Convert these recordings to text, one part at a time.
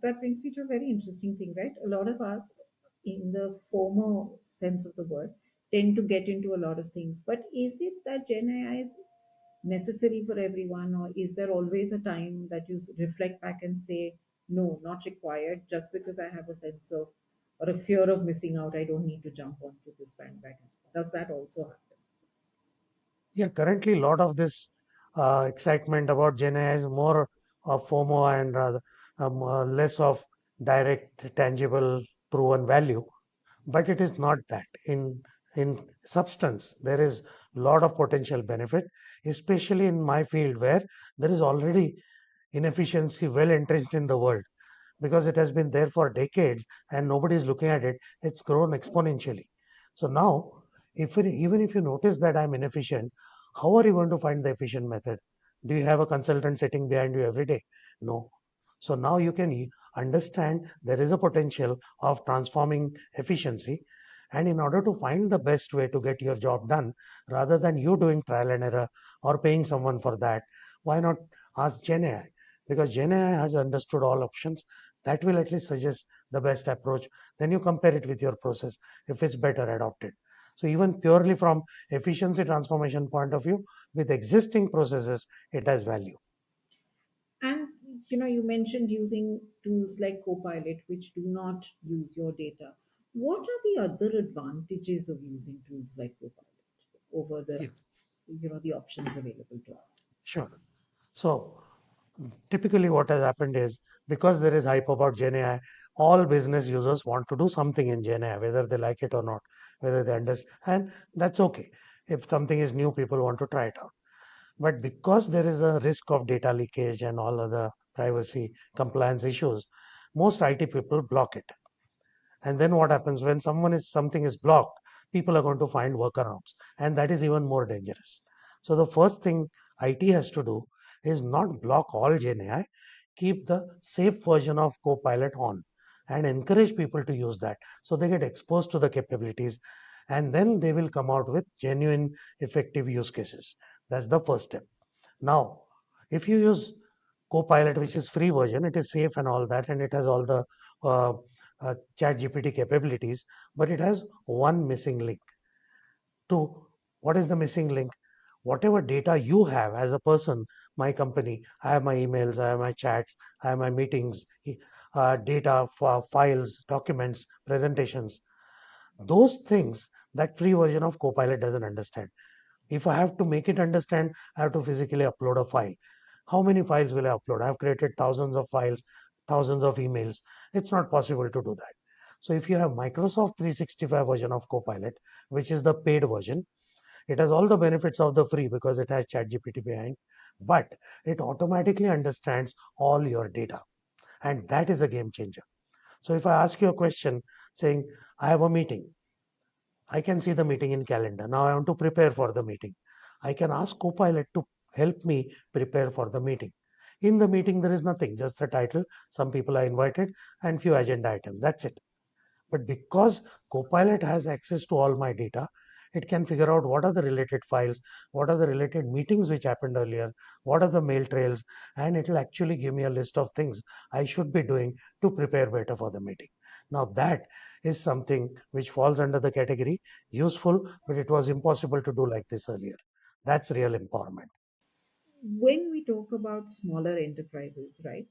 that brings me to a very interesting thing, right? A lot of us, in the former sense of the word, tend to get into a lot of things. But is it that Gen AI is necessary for everyone, or is there always a time that you reflect back and say, no, not required, just because I have a sense of or a fear of missing out, I don't need to jump onto this bandwagon? Does that also happen? Yeah, currently a lot of this excitement about Gen AI is more of FOMO and rather less of direct, tangible, proven value. But it is not that. In substance, there is a lot of potential benefit, especially in my field where there is already inefficiency well entrenched in the world because it has been there for decades and nobody is looking at it. It's grown exponentially. So now, even if you notice that I'm inefficient, how are you going to find the efficient method? Do you have a consultant sitting behind you every day? No. So now you can understand there is a potential of transforming efficiency. And in order to find the best way to get your job done, rather than you doing trial and error or paying someone for that, why not ask Gen AI? Because Gen AI has understood all options. That will at least suggest the best approach. Then you compare it with your process. If it's better, adopt it. So even purely from efficiency transformation point of view, with existing processes, it has value. And you mentioned using tools like Copilot, which do not use your data. What are the other advantages of using tools like Copilot over the Yeah, the options available to us? sure. So typically what has happened is because there is hype about Gen AI, all business users want to do something in Gen AI, whether they like it or not, whether they understand, and that's okay. If something is new, people want to try it out. But because there is a risk of data leakage and all other privacy compliance issues, most IT people block it. And then what happens when something is blocked, people are going to find workarounds, and that is even more dangerous. So the first thing IT has to do is not block all Gen AI, keep the safe version of Copilot on, and encourage people to use that so they get exposed to the capabilities, and then they will come out with genuine, effective use cases. That's the first step. Now, if you use Copilot, which is free version, it is safe and all that, and it has all the uh, Chat GPT capabilities, but it has one missing link. To what is the missing link? Whatever data you have as a person, my company, I have my emails, I have my chats, I have my meetings, data, files, documents, presentations. Those things that free version of Copilot doesn't understand. If I have to make it understand, I have to physically upload a file. How many files will I upload? I've created thousands of files, thousands of emails. It's not possible to do that. So if you have Microsoft 365 version of Copilot, which is the paid version, it has all the benefits of the free because it has ChatGPT behind, but it automatically understands all your data. And that is a game changer. So if I ask you a question saying, I have a meeting, I can see the meeting in calendar. Now I want to prepare for the meeting. I can ask Copilot to help me prepare for the meeting. In the meeting, there is nothing, just the title. Some people are invited and few agenda items. That's it. But because Copilot has access to all my data, it can figure out what are the related files, what are the related meetings which happened earlier, what are the mail trails, and it will actually give me a list of things I should be doing to prepare better for the meeting. Now, that is something which falls under the category useful, but it was impossible to do like this earlier. That's real empowerment. When we talk about smaller enterprises, right,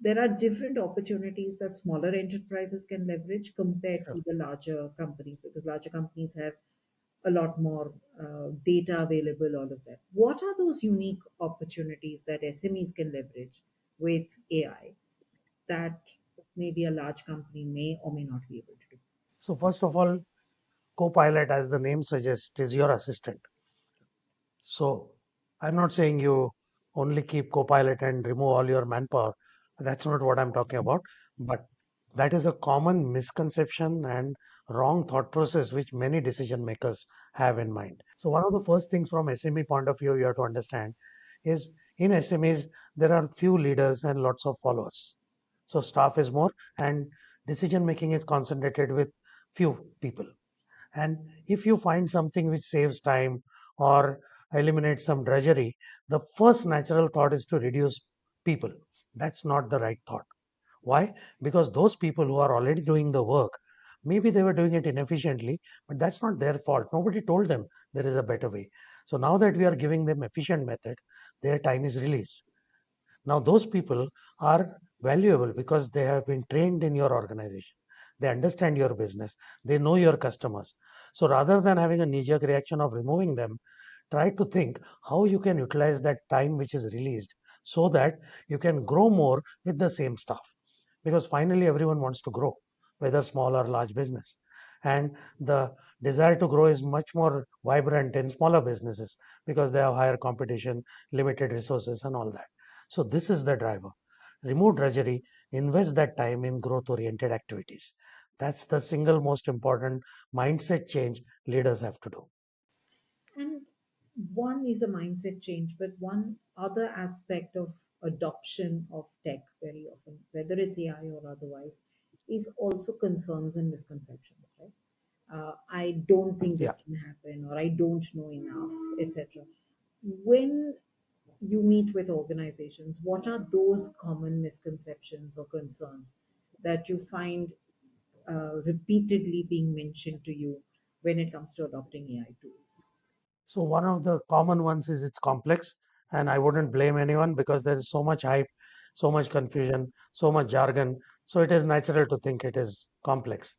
there are different opportunities that smaller enterprises can leverage compared Sure. to the larger companies, because larger companies have a lot more data available, all of that. What are those unique opportunities that SMEs can leverage with AI that maybe a large company may or may not be able to do? So, first of all, Copilot, as the name suggests, is your assistant. So I'm not saying you only keep Copilot and remove all your manpower. That's not what I'm talking about. But that is a common misconception and wrong thought process which many decision makers have in mind. So one of the first things from SME point of view you have to understand is in SMEs there are few leaders and lots of followers. So staff is more and decision making is concentrated with few people. And if you find something which saves time or eliminates some drudgery, the first natural thought is to reduce people. That's not the right thought. Why? Because those people who are already doing the work, maybe they were doing it inefficiently, but that's not their fault. Nobody told them there is a better way. So now that we are giving them efficient method, their time is released. Now, those people are valuable because they have been trained in your organization. They understand your business. They know your customers. So rather than having a knee jerk reaction of removing them, try to think how you can utilize that time which is released so that you can grow more with the same staff. Because finally, everyone wants to grow, whether small or large business. And the desire to grow is much more vibrant in smaller businesses because they have higher competition, limited resources, and all that. So this is the driver. Remove drudgery, invest that time in growth oriented activities. That's the single most important mindset change leaders have to do. And one is a mindset change, but one other aspect of adoption of tech very often, whether it's AI or otherwise, is also concerns and misconceptions, right? I don't think this Yeah. can happen, or I don't know enough, etc. When you meet with organizations, what are those common misconceptions or concerns that you find repeatedly being mentioned to you when it comes to adopting AI tools? So one of the common ones is it's complex, and I wouldn't blame anyone because there is so much hype, so much confusion, so much jargon. So it is natural to think it is complex.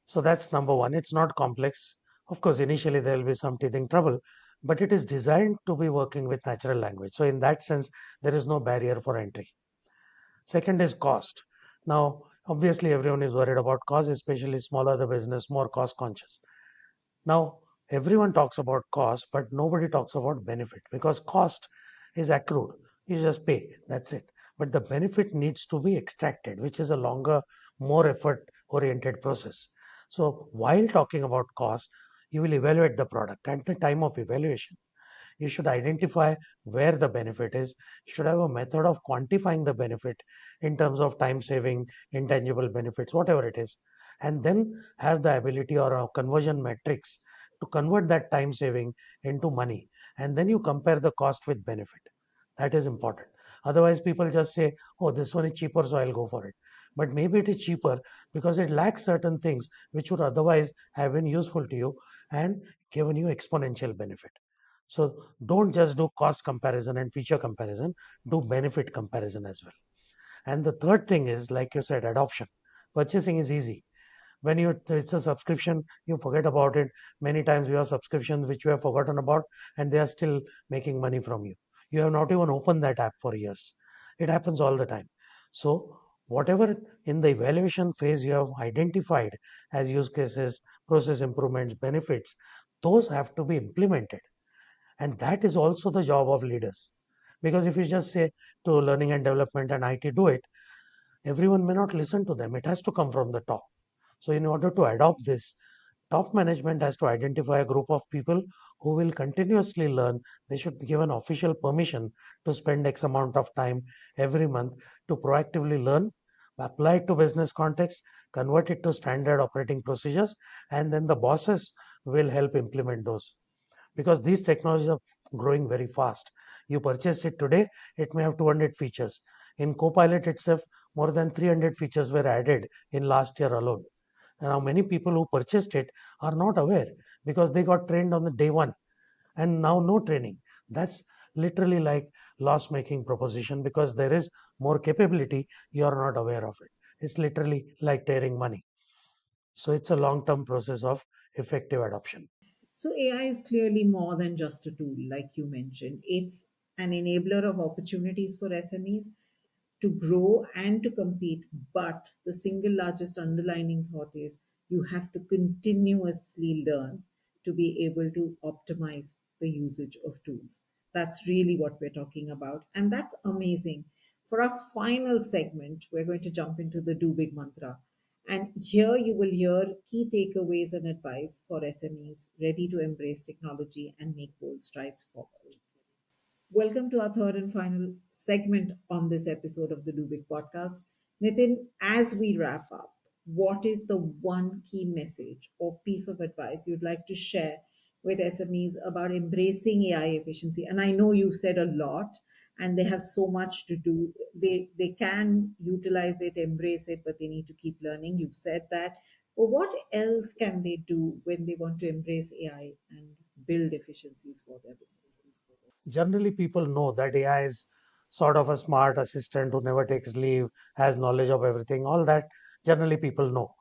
So that's number one. It's not complex. Of course, initially there will be some teething trouble, but it is designed to be working with natural language. So in that sense, there is no barrier for entry. Second is cost. Now, obviously, everyone is worried about cost, especially smaller the business, more cost conscious. Now, everyone talks about cost, but nobody talks about benefit because cost is accrued. You just pay, that's it. But the benefit needs to be extracted, which is a longer, more effort oriented process. So, while talking about cost, you will evaluate the product. At the time of evaluation, you should identify where the benefit is. You should have a method of quantifying the benefit in terms of time saving, intangible benefits, whatever it is, and then have the ability or a conversion metrics to convert that time saving into money. And then you compare the cost with benefit. That is important. Otherwise, people just say, oh, this one is cheaper, so I'll go for it. But maybe it is cheaper because it lacks certain things which would otherwise have been useful to you and given you exponential benefit. So don't just do cost comparison and feature comparison, do benefit comparison as well. And the third thing is, like you said, adoption. Purchasing is easy. When you it's a subscription, you forget about it. Many times we have subscriptions which you have forgotten about, and they are still making money from you. You have not even opened that app for years. It happens all the time. So whatever in the evaluation phase you have identified as use cases, process improvements, benefits, those have to be implemented, and that is also the job of leaders. Because if you just say to learning and development and IT do it, everyone may not listen to them. It has to come from the top. So, in order to adopt this, top management has to identify a group of people who will continuously learn. They should be given official permission to spend X amount of time every month to proactively learn, apply it to business context, convert it to standard operating procedures, and then the bosses will help implement those, because these technologies are growing very fast. You purchased it today, it may have 200 features. In Copilot itself, more than 300 features were added in last year alone. And now many people who purchased it are not aware because they got trained on the day one and now no training. That's literally like loss making proposition because there is more capability, you are not aware of it. It's literally like tearing money. So it's a long term process of effective adoption. So AI is clearly more than just a tool, like you mentioned. It's an enabler of opportunities for SMEs to grow and to compete. But the single largest underlining thought is you have to continuously learn to be able to optimize the usage of tools. That's really what we're talking about. And that's amazing. For our final segment, we're going to jump into the do big mantra. And here you will hear key takeaways and advice for SMEs ready to embrace technology and make bold strides forward. Welcome to our third and final segment on this episode of the Do Big podcast. Nitin, as we wrap up, what is the one key message or piece of advice you'd like to share with SMEs about embracing AI efficiency? And I know you've said a lot, and they have so much to do. They can utilize it, embrace it, but they need to keep learning. You've said that. But what else can they do when they want to embrace AI and build efficiencies for their businesses? Generally, people know that AI is sort of a smart assistant who never takes leave, has knowledge of everything. All that generally people know.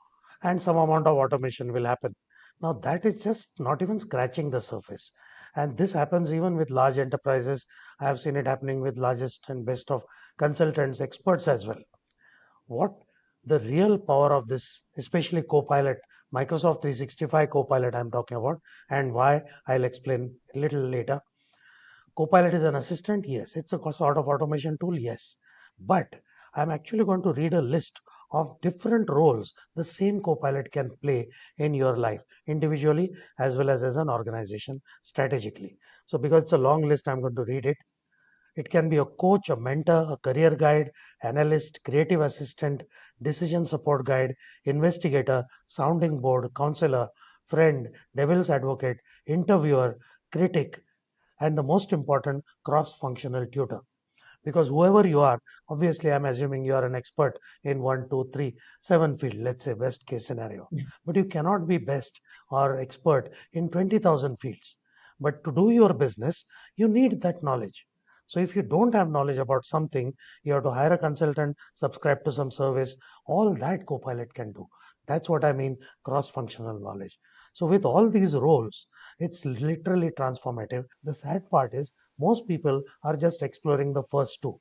And some amount of automation will happen. Now, that is just not even scratching the surface. And this happens even with large enterprises. I have seen it happening with largest and best of consultants, experts as well. What the real power of this, especially Copilot, Microsoft 365 Copilot, I'm talking about, and why I'll explain a little later. Copilot is an assistant, yes. It's a sort of automation tool, yes. But I'm actually going to read a list of different roles the same Copilot can play in your life, individually as well as an organization strategically. So, because it's a long list, I'm going to read it. It can be a coach, a mentor, a career guide, analyst, creative assistant, decision support guide, investigator, sounding board, counselor, friend, devil's advocate, interviewer, critic, and the most important, cross functional tutor. Because whoever you are, obviously I'm assuming you are an expert in one, two, three, seven field, let's say best case scenario. But you cannot be best or expert in 20,000 fields. But to do your business, you need that knowledge. So if you don't have knowledge about something, you have to hire a consultant, subscribe to some service. All that Copilot can do. That's what I mean, cross-functional knowledge. So with all these roles, it's literally transformative. The sad part is most people are just exploring the first two,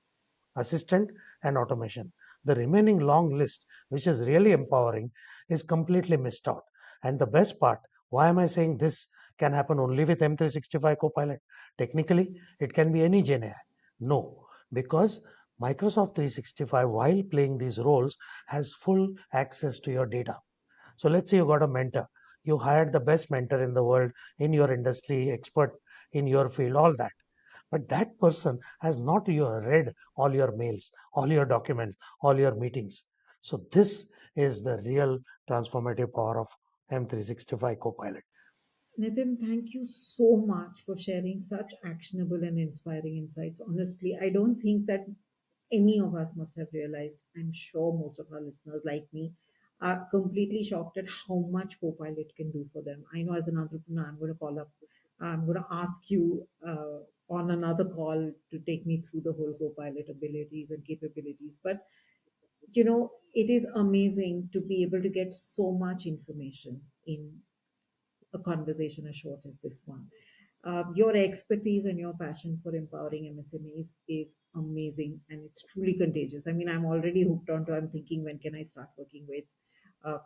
assistant and automation. The remaining long list, which is really empowering, is completely missed out. And the best part, why am I saying this can happen only with M365 Copilot? Technically, it can be any Gen AI. No, because Microsoft 365, while playing these roles, has full access to your data. So let's say you got a mentor. You hired the best mentor in the world in your industry, expert in your field, all that. But that person has not read all your mails, all your documents, all your meetings. So this is the real transformative power of M365 Copilot. Nitin, thank you so much for sharing such actionable and inspiring insights. Honestly, I don't think that any of us must have realized. I'm sure most of our listeners, like me, are completely shocked at how much Copilot can do for them. I know as an entrepreneur, I'm going to ask you on another call to take me through the whole Copilot abilities and capabilities. But it is amazing to be able to get so much information in a conversation as short as this one. Your expertise and your passion for empowering MSMEs is amazing, and it's truly contagious. I mean, I'm already hooked onto. I'm thinking, when can I start working with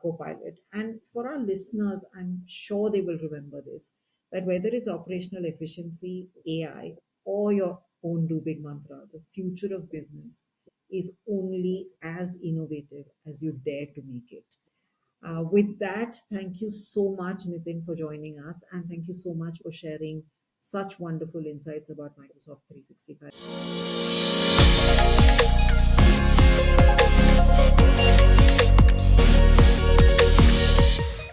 Copilot? And for our listeners, I'm sure they will remember this: that whether it's operational efficiency, AI, or your own do big mantra, the future of business is only as innovative as you dare to make it. With that, thank you so much, Nitin, for joining us. And thank you so much for sharing such wonderful insights about Microsoft 365.